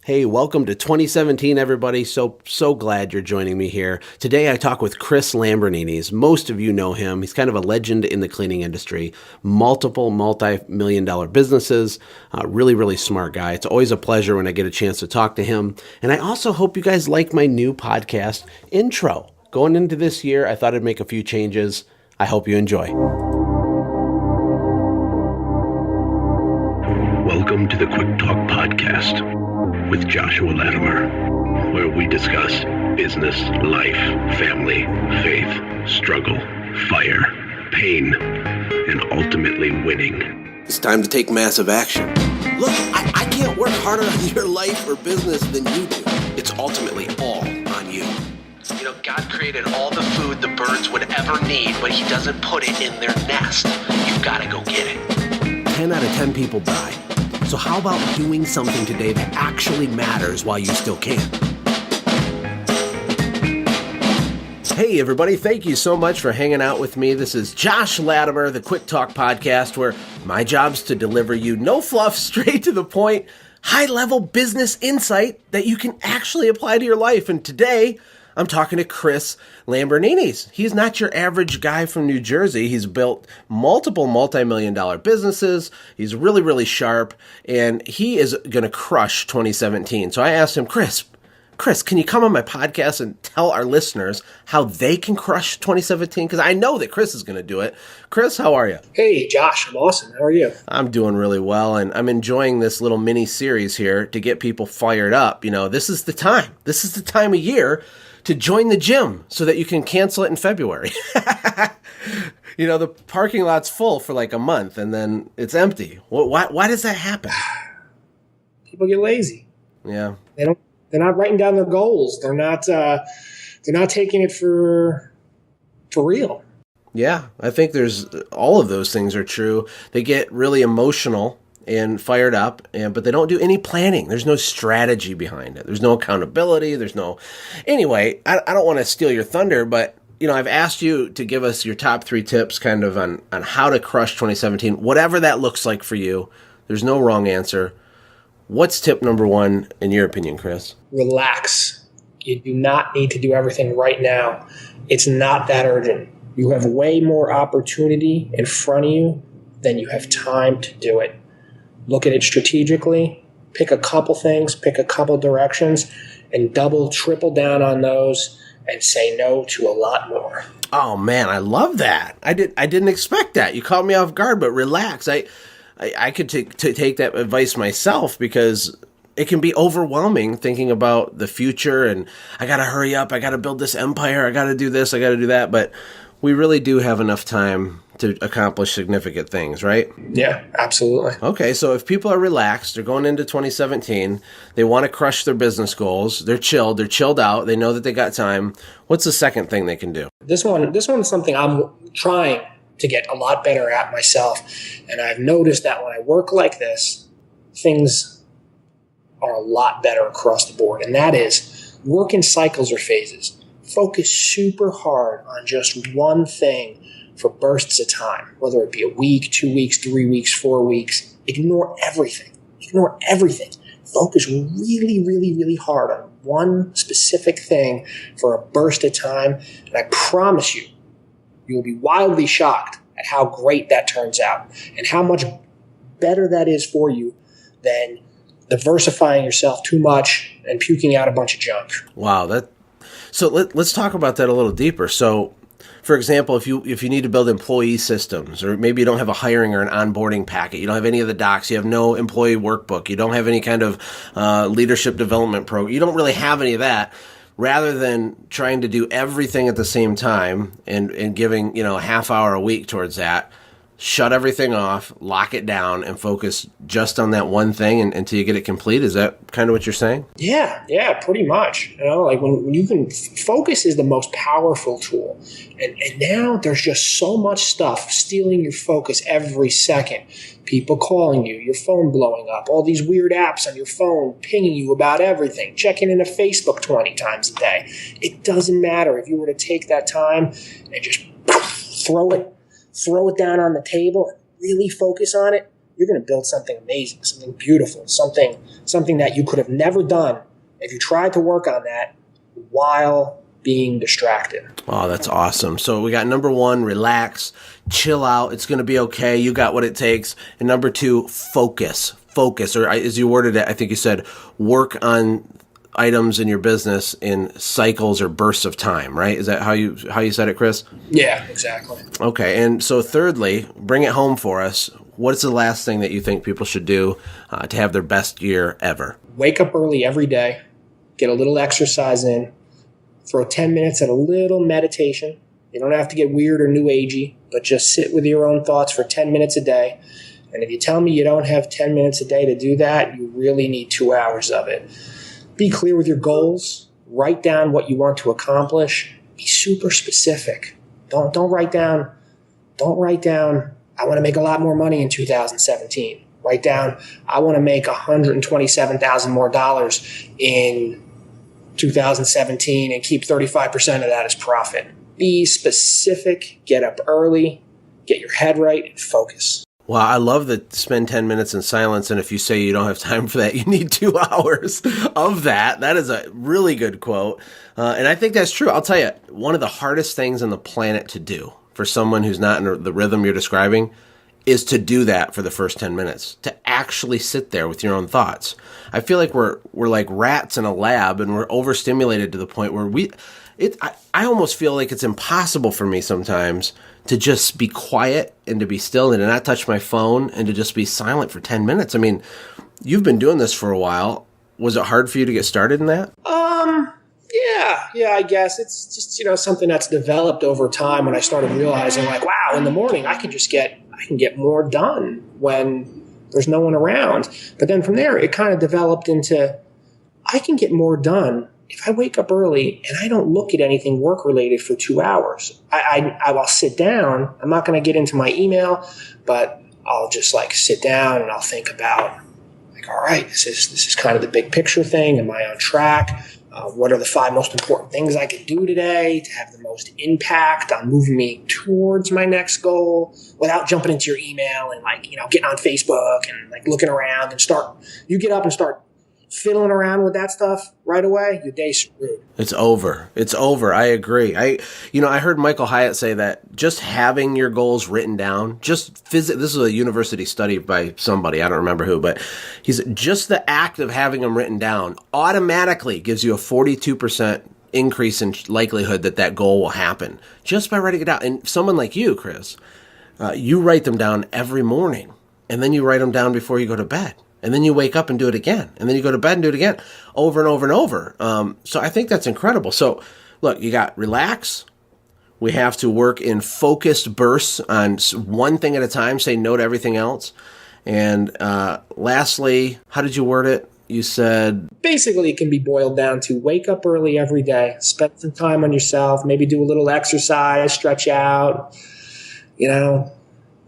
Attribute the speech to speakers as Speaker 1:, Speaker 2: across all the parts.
Speaker 1: Hey, welcome to 2017, everybody. So glad you're joining me here. Today I talk with Chris Lambrinides. Most of you know him. He's kind of a legend in the cleaning industry. Multiple multi-million-dollar businesses. Really smart guy. It's always a pleasure when I get a chance to talk to him. And I also hope you guys like my new podcast intro. Going into this year, I thought I'd make a few changes. I hope you enjoy.
Speaker 2: Welcome to the Quick Talk Podcast with Joshua Latimer, where we discuss business, life, family, faith, struggle, fire, pain, and ultimately winning.
Speaker 1: It's time to take massive action. Look, I can't work harder on your life or business than you do. It's ultimately all on you. You know, God created all the food the birds would ever need, but he doesn't put it in their nest. You've got to go get it. 10 out of 10 people die. So how about doing something today that actually matters while you still can? Hey everybody, thank you so much for hanging out with me. This is Josh Latimer, the Quick Talk Podcast, where my job's to deliver you no fluff, straight to the point, high-level business insight that you can actually apply to your life. And today, I'm talking to Chris Lambrinides. He's not your average guy from New Jersey. He's built multiple multi-million-dollar businesses. He's really sharp, and he is going to crush 2017. So I asked him, Chris, can you come on my podcast and tell our listeners how they can crush 2017? Because I know that Chris is going to do it. Chris, how are you?
Speaker 3: Hey, Josh, I'm awesome. How are you?
Speaker 1: I'm doing really well, and I'm enjoying this little mini series here to get people fired up. You know, this is the time. This is the time of year to join the gym so that you can cancel it in February. You know, the parking lot's full for like a month and then it's empty. Why does that happen?
Speaker 3: People get lazy.
Speaker 1: Yeah.
Speaker 3: They're not writing down their goals. They're not taking it for real.
Speaker 1: Yeah, I think there's all of those things are true. They get really emotional and fired up, but they don't do any planning. There's no strategy behind it. There's no accountability. Anyway, I don't want to steal your thunder, but you know, I've asked you to give us your top 3 tips kind of on how to crush 2017, whatever that looks like for you. There's no wrong answer. What's tip number 1 in your opinion, Chris?
Speaker 3: Relax. You do not need to do everything right now. It's not that urgent. You have way more opportunity in front of you than you have time to do it. Look at it strategically, pick a couple things, pick a couple directions, and double, triple down on those and say no to a lot more.
Speaker 1: Oh man, I love that. I didn't expect that. You caught me off guard, but relax. I could take that advice myself because it can be overwhelming thinking about the future and I got to hurry up. I got to build this empire. I got to do this. I got to do that. But we really do have enough time to accomplish significant things, right?
Speaker 3: Yeah, absolutely.
Speaker 1: Okay, so if people are relaxed, they're going into 2017, they want to crush their business goals, they're chilled out, they know that they got time, what's the second thing they can do?
Speaker 3: This one is something I'm trying to get a lot better at myself, and I've noticed that when I work like this, things are a lot better across the board, and that is work in cycles or phases. Focus super hard on just one thing for bursts of time, whether it be a week, 2 weeks, 3 weeks, 4 weeks. Ignore everything. Focus really hard on one specific thing for a burst of time, and I promise you, you will be wildly shocked at how great that turns out and how much better that is for you than diversifying yourself too much and puking out a bunch of junk.
Speaker 1: Wow, so let's talk about that a little deeper. So, for example, if you need to build employee systems, or maybe you don't have a hiring or an onboarding packet, you don't have any of the docs, you have no employee workbook, you don't have any kind of leadership development program, you don't really have any of that. Rather than trying to do everything at the same time and giving, a half hour a week towards that, shut everything off, lock it down, and focus just on that one thing until you get it complete? Is that kind of what you're saying?
Speaker 3: Yeah, pretty much. Like when you can, focus is the most powerful tool. And now there's just so much stuff stealing your focus every second. People calling you, your phone blowing up, all these weird apps on your phone pinging you about everything, checking into Facebook 20 times a day. It doesn't matter. If you were to take that time and just throw it down on the table and really focus on it, you're going to build something amazing, something beautiful, something that you could have never done if you tried to work on that while being distracted.
Speaker 1: Oh, that's awesome. So we got number 1, relax, chill out. It's going to be okay. You got what it takes. And number 2, focus, or as you worded it, I think you said work on items in your business in cycles or bursts of time, right? Is that how you said it, Chris?
Speaker 3: Yeah, exactly.
Speaker 1: Okay. And so thirdly, bring it home for us. What's the last thing that you think people should do to have their best year ever?
Speaker 3: Wake up early every day, get a little exercise in, throw 10 minutes at a little meditation. You don't have to get weird or new agey, but just sit with your own thoughts for 10 minutes a day. And if you tell me you don't have 10 minutes a day to do that, you really need 2 hours of it. Be clear with your goals. Write down what you want to accomplish. Be super specific. Don't write down, I want to make a lot more money in 2017. Write down, I want to make $127,000 more in 2017 and keep 35% of that as profit. Be specific, get up early, get your head right, and focus.
Speaker 1: Well, I love the spend 10 minutes in silence, and if you say you don't have time for that, you need 2 hours of that. That is a really good quote, and I think that's true. I'll tell you, one of the hardest things on the planet to do for someone who's not in the rhythm you're describing is to do that for the first 10 minutes, to actually sit there with your own thoughts. I feel like we're like rats in a lab, and we're overstimulated to the point where I almost feel like it's impossible for me sometimes to just be quiet and to be still and to not touch my phone and to just be silent for 10 minutes. I mean, you've been doing this for a while. Was it hard for you to get started in that?
Speaker 3: Yeah, I guess it's just, something that's developed over time when I started realizing like, wow, in the morning I can get more done when there's no one around. But then from there, it kind of developed into, I can get more done if I wake up early and I don't look at anything work-related for 2 hours. I'll sit down. I'm not going to get into my email, but I'll just like sit down and I'll think about like, all right, this is kind of the big picture thing. Am I on track? What are the 5 most important things I can do today to have the most impact on moving me towards my next goal without jumping into your email and like, getting on Facebook and like looking around and you get up and start fiddling around with that stuff right away, your day's screwed.
Speaker 1: It's over. I agree. I heard Michael Hyatt say that just having your goals written down, this is a university study by somebody, I don't remember who, but he's just the act of having them written down automatically gives you a 42% increase in likelihood that goal will happen just by writing it out. And someone like you, Chris, you write them down every morning, and then you write them down before you go to bed. And then you wake up and do it again. And then you go to bed and do it again over and over and over. So I think that's incredible. So look, you got relax. We have to work in focused bursts on one thing at a time, say no to everything else. And lastly, how did you word it? You said...
Speaker 3: Basically, it can be boiled down to wake up early every day, spend some time on yourself, maybe do a little exercise, stretch out,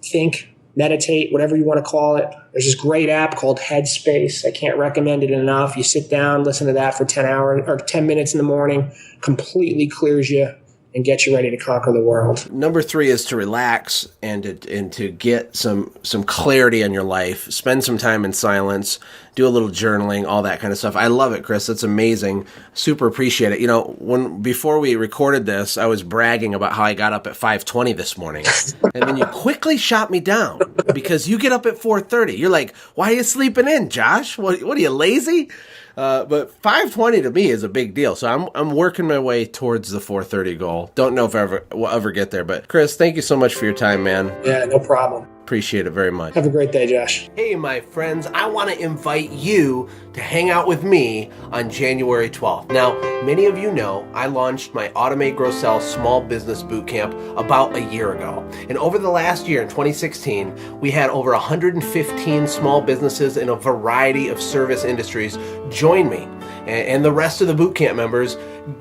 Speaker 3: think, meditate, whatever you want to call it. There's this great app called Headspace. I can't recommend it enough. You sit down, listen to that for 10 minutes in the morning, completely clears you and gets you ready to conquer the world.
Speaker 1: Number 3 is to relax and to get some clarity in your life. Spend some time in silence, do a little journaling, all that kind of stuff. I love it, Chris. That's amazing. Super appreciate it. Before we recorded this, I was bragging about how I got up at 5:20 this morning. And then you quickly shot me down because you get up at 4:30. You're like, why are you sleeping in, Josh? What are you, lazy? But 5:20 to me is a big deal. So I'm working my way towards the 4:30 goal. Don't know if we'll ever get there. But Chris, thank you so much for your time, man.
Speaker 3: Yeah, no problem.
Speaker 1: Appreciate it very much.
Speaker 3: Have a great day, Josh.
Speaker 1: Hey, my friends, I want to invite you to hang out with me on January 12th. Now, many of you know I launched my Automate, Grow, Sell Small Business Bootcamp about a year ago. And over the last year, in 2016, we had over 115 small businesses in a variety of service industries join me and the rest of the bootcamp members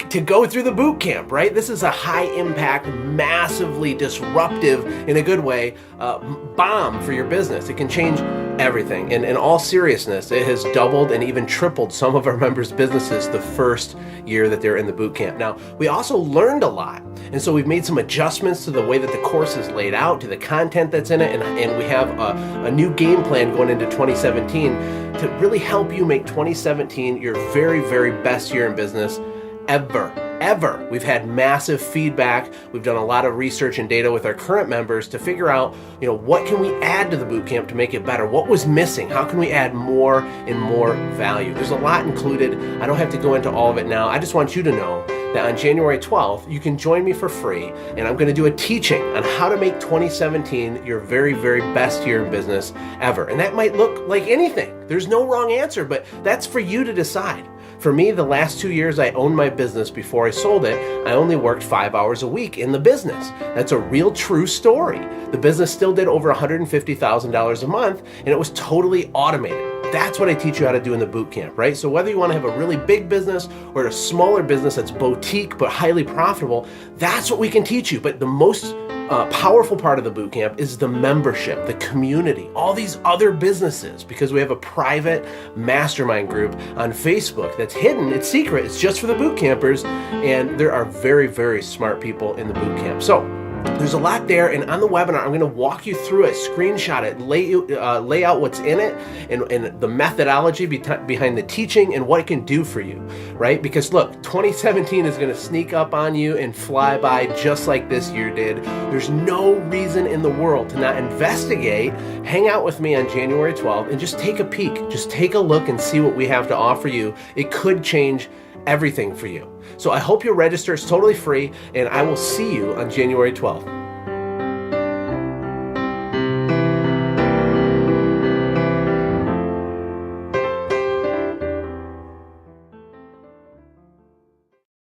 Speaker 1: to go through the bootcamp, right? This is a high impact, massively disruptive, in a good way, bomb for your business. It can change everything. And in all seriousness, it has doubled and even tripled some of our members' businesses the first year that they're in the boot camp. Now, we also learned a lot. And so we've made some adjustments to the way that the course is laid out, to the content that's in it. And we have a new game plan going into 2017 to really help you make 2017 your very, very best year in business ever. We've had massive feedback. We've done a lot of research and data with our current members to figure out, what can we add to the boot camp to make it better? What was missing? How can we add more and more value? There's a lot included. I don't have to go into all of it now. I just want you to know that on January 12th, you can join me for free, and I'm going to do a teaching on how to make 2017 your very, very best year in business ever. And that might look like anything. There's no wrong answer, but that's for you to decide. For me, the last 2 years I owned my business before I sold it, I only worked 5 hours a week in the business. That's a real true story. The business still did over $150,000 a month, and it was totally automated. That's what I teach you how to do in the boot camp, right? So whether you want to have a really big business or a smaller business that's boutique but highly profitable, that's what we can teach you. But the most powerful part of the boot camp is the membership, the community, all these other businesses, because we have a private mastermind group on Facebook that's hidden. It's secret. It's just for the boot campers. And there are very, very smart people in the boot camp. So there's a lot there, and on the webinar, I'm going to walk you through it, screenshot it, lay out what's in it, and the methodology behind the teaching and what it can do for you, right? Because look, 2017 is going to sneak up on you and fly by just like this year did. There's no reason in the world to not investigate. Hang out with me on January 12th and just take a peek. Just take a look and see what we have to offer you. It could change everything for you. So I hope you register. It's totally free, and I will see you on January 12th.